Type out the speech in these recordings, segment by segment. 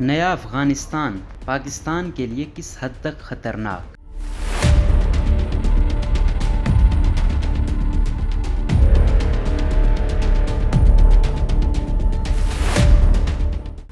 نیا افغانستان پاکستان کے لیے کس حد تک خطرناک؟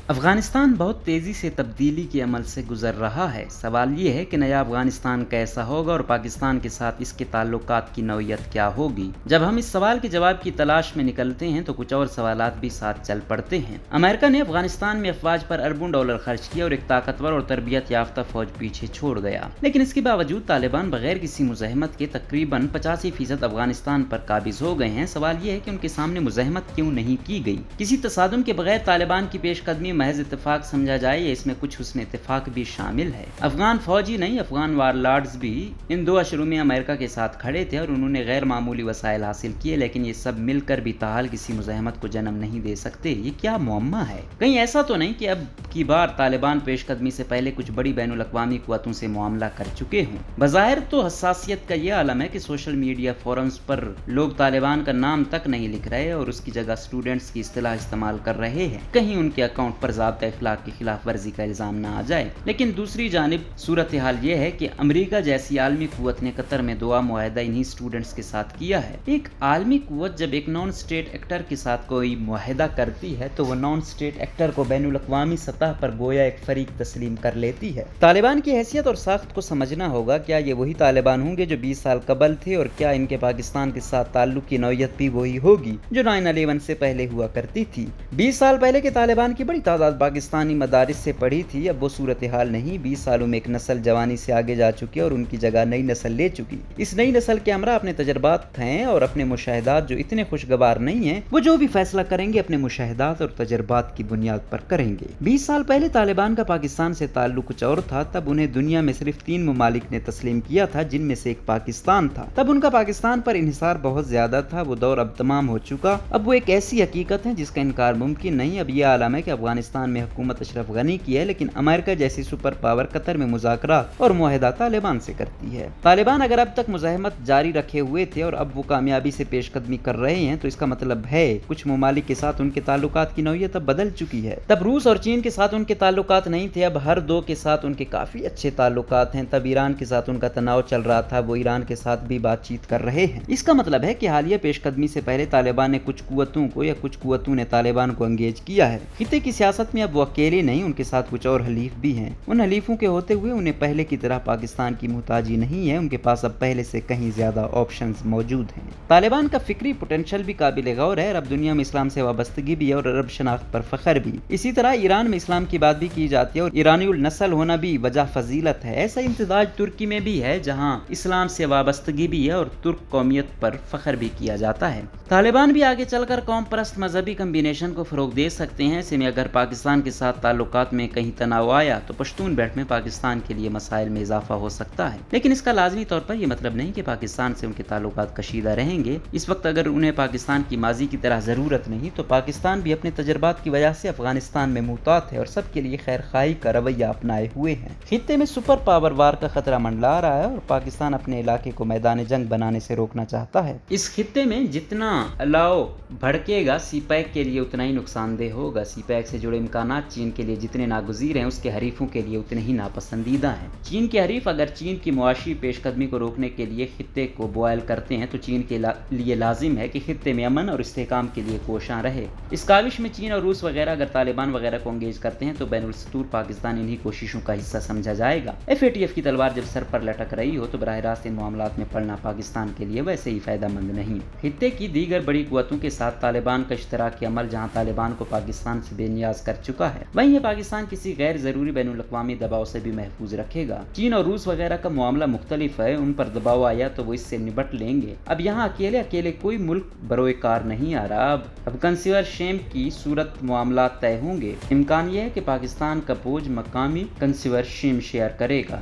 افغانستان بہت تیزی سے تبدیلی کے عمل سے گزر رہا ہے۔ سوال یہ ہے کہ نیا افغانستان کیسا ہوگا اور پاکستان کے ساتھ اس کے تعلقات کی نوعیت کیا ہوگی؟ جب ہم اس سوال کے جواب کی تلاش میں نکلتے ہیں تو کچھ اور سوالات بھی ساتھ چل پڑتے ہیں۔ امریکہ نے افغانستان میں افواج پر اربوں ڈالر خرچ کیا اور ایک طاقتور اور تربیت یافتہ فوج پیچھے چھوڑ گیا، لیکن اس کے باوجود طالبان بغیر کسی مزاحمت کے تقریباً 85% افغانستان پر قابض ہو گئے ہیں۔ سوال یہ ہے کہ ان کے سامنے مزاحمت کیوں نہیں کی گئی؟ کسی تصادم کے بغیر طالبان کی پیش قدمی محض اتفاق سمجھا جائے یا اس میں کچھ حسن اتفاق بھی شامل ہے؟ افغان فوجی نہیں، افغان وارلارڈز بھی ان 2 اشروں میں امریکہ کے ساتھ کھڑے تھے اور انہوں نے غیر معمولی وسائل حاصل کیے، لیکن یہ سب مل کر بھی تاحال کسی مزاحمت کو جنم نہیں دے سکتے۔ یہ کیا معمہ ہے؟ کہیں ایسا تو نہیں کہ اب کی بار طالبان پیش قدمی سے پہلے کچھ بڑی بین الاقوامی قوتوں سے معاملہ کر چکے ہوں؟ بظاہر تو حساسیت کا یہ عالم ہے کہ سوشل میڈیا فورمز پر لوگ طالبان کا نام تک نہیں لکھ رہے اور اس کی جگہ اسٹوڈنٹس کی اصطلاح استعمال کر رہے ہیں، کہیں ان کے اکاؤنٹ پر ضابطۂ اخلاق کی خلاف ورزی کا الزام نہ آ جائے۔ لیکن دوسری جانب صورتحال یہ ہے کہ امریکہ جیسی عالمی قوت نے قطر میں دعا معاہدہ انہی اسٹوڈنٹس کے ساتھ کیا ہے۔ ایک عالمی قوت جب ایک نان اسٹیٹ ایکٹر کے ساتھ کوئی معاہدہ کرتی ہے تو وہ نان اسٹیٹ ایکٹر کو بین الاقوامی سطح پر گویا ایک فریق تسلیم کر لیتی ہے۔ طالبان کی حیثیت اور ساخت کو سمجھنا ہوگا۔ کیا یہ وہی طالبان ہوں گے جو 20 سال قبل تھے، اور کیا ان کے پاکستان کے ساتھ تعلق کی نوعیت بھی وہی ہوگی جو 9/11 سے پہلے ہوا کرتی تھی؟ 20 سال پہلے کے طالبان کی بڑی تعداد پاکستانی مدارس سے پڑھی تھی، اب وہ صورتحال نہیں۔ 20 سالوں میں ایک نسل جوانی سے آگے جا چکی اور ان کی جگہ نئی نسل لے چکی۔ اس نئی نسل کے ہمراہ اپنے تجربات ہیں اور اپنے مشاہدات جو اتنے خوشگوار نہیں ہیں، وہ جو بھی فیصلہ کریں گے اپنے مشاہدات اور تجربات کی بنیاد پر کریں گے۔ 20 سال پہلے طالبان کا پاکستان سے تعلق کچھ اور تھا۔ تب انہیں دنیا میں صرف 3 ممالک نے تسلیم کیا تھا، جن میں سے ایک پاکستان تھا۔ تب ان کا پاکستان پر انحصار بہت زیادہ تھا۔ وہ دور اب تمام ہو چکا۔ اب وہ ایک ایسی حقیقت ہے جس کا انکار ممکن نہیں۔ اب یہ عالم ہے کہ افغانستان میں حکومت اشرف غنی کی ہے، لیکن امریکہ جیسی سپر پاور قطر میں مذاکرات اور معاہدہ طالبان سے کرتی ہے۔ طالبان اگر اب تک مزاحمت جاری رکھے ہوئے تھے اور اب وہ کامیابی سے پیش قدمی کر رہے ہیں تو اس کا مطلب ہے کچھ ممالک کے ساتھ ان کے تعلقات کی نوعیت اب بدل چکی ہے۔ تب روس اور چین کے ساتھ ان کے تعلقات نہیں تھے، اب ہر 2 کے ساتھ ان کے کافی اچھے تعلقات ہیں۔ تب ایران کے ساتھ ان کا تناؤ چل رہا تھا، وہ ایران کے ساتھ بھی بات چیت کر رہے ہیں۔ اس کا مطلب ہے کہ حالیہ پیش قدمی سے پہلے طالبان نے کچھ قوتوں کو یا کچھ قوتوں نے طالبان کو انگیج کیا ہے۔ خطے کی سیاست میں اب وہ اکیلے نہیں، ان کے ساتھ کچھ اور حلیف بھی ہیں۔ ان حلیفوں کے ہوتے ہوئے انہیں پہلے کی طرح پاکستان کی محتاجی نہیں ہے، ان کے پاس اب پہلے سے کہیں زیادہ آپشنز موجود ہیں۔ طالبان کا فکری پوٹینشل بھی قابل غور ہے، عرب دنیا میں اسلام سے وابستگی بھی ہے اور عرب شناخت پر فخر بھی۔ اسی طرح ایران میں اسلام کی بات بھی کی جاتی ہے اور ایرانی النسل ہونا بھی وجہ فضیلت ہے۔ ایسا امتزاج ترکی میں بھی ہے جہاں اسلام سے وابستگی بھی ہے اور ترک قومیت پر فخر بھی کیا جاتا ہے۔ طالبان بھی آگے چل کر قوم پرست مذہبی کمبینیشن کو فروغ دے سکتے ہیں۔ ایسے میں اگر پاکستان کے ساتھ تعلقات میں کہیں تناؤ آیا تو پشتون بیلٹ میں پاکستان کے لیے مسائل میں اضافہ ہو سکتا ہے، لیکن اس کا لازمی طور پر یہ مطلب نہیں کہ پاکستان سے ان کے تعلقات کشیدہ رہیں گے۔ اس وقت اگر انہیں پاکستان کی ماضی کی طرح ضرورت نہیں تو پاکستان بھی اپنے تجربات کی وجہ سے افغانستان میں محتاط ہے اور سب کے لیے خیر خواہی کا رویہ اپنائے ہوئے ہیں۔ خطے میں سپر پاور وار کا خطرہ منڈلا رہا ہے اور پاکستان اپنے علاقے کو میدان جنگ بنانے سے روکنا چاہتا ہے۔ اس خطے میں جتنا الاؤ بھڑکے گا سی پیک کے لیے اتنا ہی نقصان دہ ہوگا۔ سی پیک سے جڑے امکانات چین کے لیے جتنے ناگزیر ہیں اس کے حریفوں کے لیے اتنے ہی ناپسندیدہ ہیں۔ چین کے حریف اگر چین کی معاشی پیش قدمی کو روکنے کے لیے خطے کو بوائل کرتے ہیں تو چین کے لیے لازم ہے کہ خطے میں امن اور استحکام کے لیے کوشاں رہے۔ اس کاوش میں چین اور روس وغیرہ اگر طالبان وغیرہ کو انگیج کرتے ہیں تو بین السطور پاکستان انہی کوششوں کا حصہ سمجھا جائے گا۔ FATF کی تلوار جب سر پر لٹک رہی ہو تو براہ راست ان معاملات میں پڑنا پاکستان کے لیے ویسے ہی فائدہ مند نہیں۔ خطے کی دیگر بڑی قوتوں کے ساتھ طالبان کا اشتراکی عمل جہاں طالبان کو پاکستان سے بے نیاز کر چکا ہے، وہیں یہ پاکستان کسی غیر ضروری بین الاقوامی دباؤ سے بھی محفوظ رکھے گا۔ چین اور روس وغیرہ کا معاملہ مختلف ہے، ان پر دباؤ آیا تو وہ اس سے نبٹ لیں گے۔ اب یہاں اکیلے کوئی ملک بروئے کار نہیں آ رہا۔ اب کنسیور شیم کی صورت معاملات طے ہوں گے۔ امکان یہ ہے کہ پاکستان کا بوجھ مقامی کنسیور شیم شیئر کرے گا۔